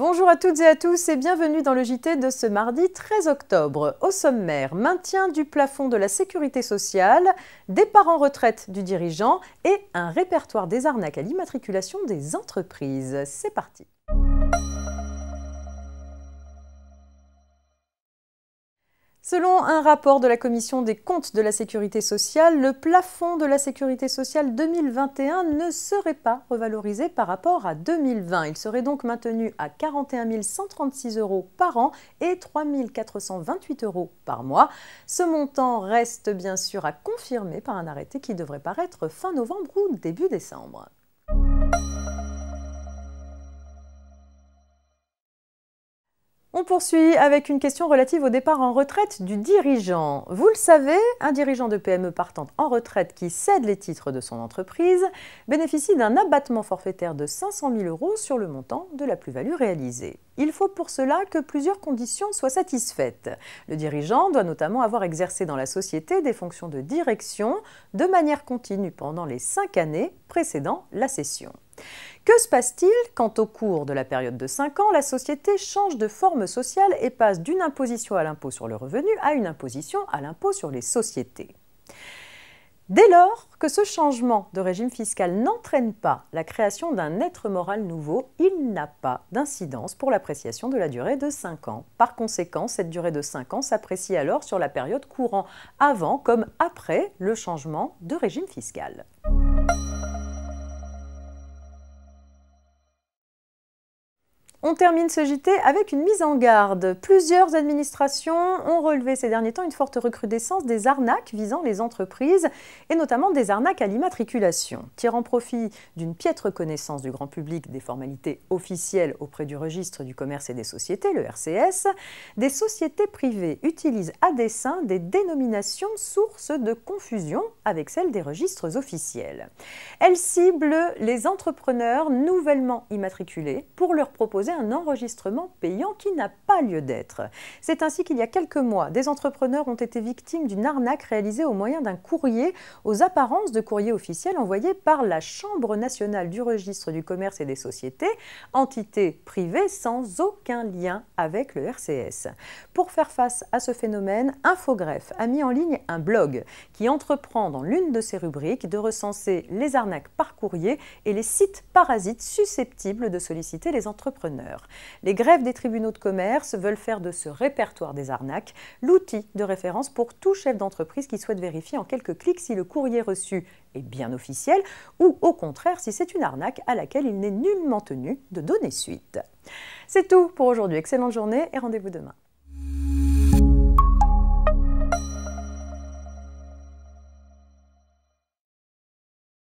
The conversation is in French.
Bonjour à toutes et à tous et bienvenue dans le JT de ce mardi 13 octobre. Au sommaire, maintien du plafond de la sécurité sociale, départ en retraite du dirigeant et un répertoire des arnaques à l'immatriculation des entreprises. C'est parti. Selon un rapport de la Commission des comptes de la Sécurité sociale, le plafond de la Sécurité sociale 2021 ne serait pas revalorisé par rapport à 2020. Il serait donc maintenu à 41 136 € par an et 3 428 € par mois. Ce montant reste bien sûr à confirmer par un arrêté qui devrait paraître fin novembre ou début décembre. On poursuit avec une question relative au départ en retraite du dirigeant. Vous le savez, un dirigeant de PME partant en retraite qui cède les titres de son entreprise bénéficie d'un abattement forfaitaire de 500 000 € sur le montant de la plus-value réalisée. Il faut pour cela que plusieurs conditions soient satisfaites. Le dirigeant doit notamment avoir exercé dans la société des fonctions de direction de manière continue pendant les 5 années précédant la cession. Que se passe-t-il quand au cours de la période de 5 ans, la société change de forme sociale et passe d'une imposition à l'impôt sur le revenu à une imposition à l'impôt sur les sociétés? Dès lors que ce changement de régime fiscal n'entraîne pas la création d'un être moral nouveau, il n'a pas d'incidence pour l'appréciation de la durée de 5 ans. Par conséquent, cette durée de 5 ans s'apprécie alors sur la période courant avant comme après le changement de régime fiscal. On termine ce JT avec une mise en garde. Plusieurs administrations ont relevé ces derniers temps une forte recrudescence des arnaques visant les entreprises et notamment des arnaques à l'immatriculation. Tirant profit d'une piètre connaissance du grand public des formalités officielles auprès du registre du commerce et des sociétés, le RCS, des sociétés privées utilisent à dessein des dénominations sources de confusion avec celles des registres officiels. Elles ciblent les entrepreneurs nouvellement immatriculés pour leur proposer un enregistrement payant qui n'a pas lieu d'être. C'est ainsi qu'il y a quelques mois, des entrepreneurs ont été victimes d'une arnaque réalisée au moyen d'un courrier aux apparences de courrier officiel envoyé par la Chambre nationale du registre du commerce et des sociétés, entité privée sans aucun lien avec le RCS. Pour faire face à ce phénomène, Infogreffe a mis en ligne un blog qui entreprend dans l'une de ses rubriques de recenser les arnaques par courrier et les sites parasites susceptibles de solliciter les entrepreneurs. Les greffes des tribunaux de commerce veulent faire de ce répertoire des arnaques l'outil de référence pour tout chef d'entreprise qui souhaite vérifier en quelques clics si le courrier reçu est bien officiel ou au contraire si c'est une arnaque à laquelle il n'est nullement tenu de donner suite. C'est tout pour aujourd'hui. Excellente journée et rendez-vous demain.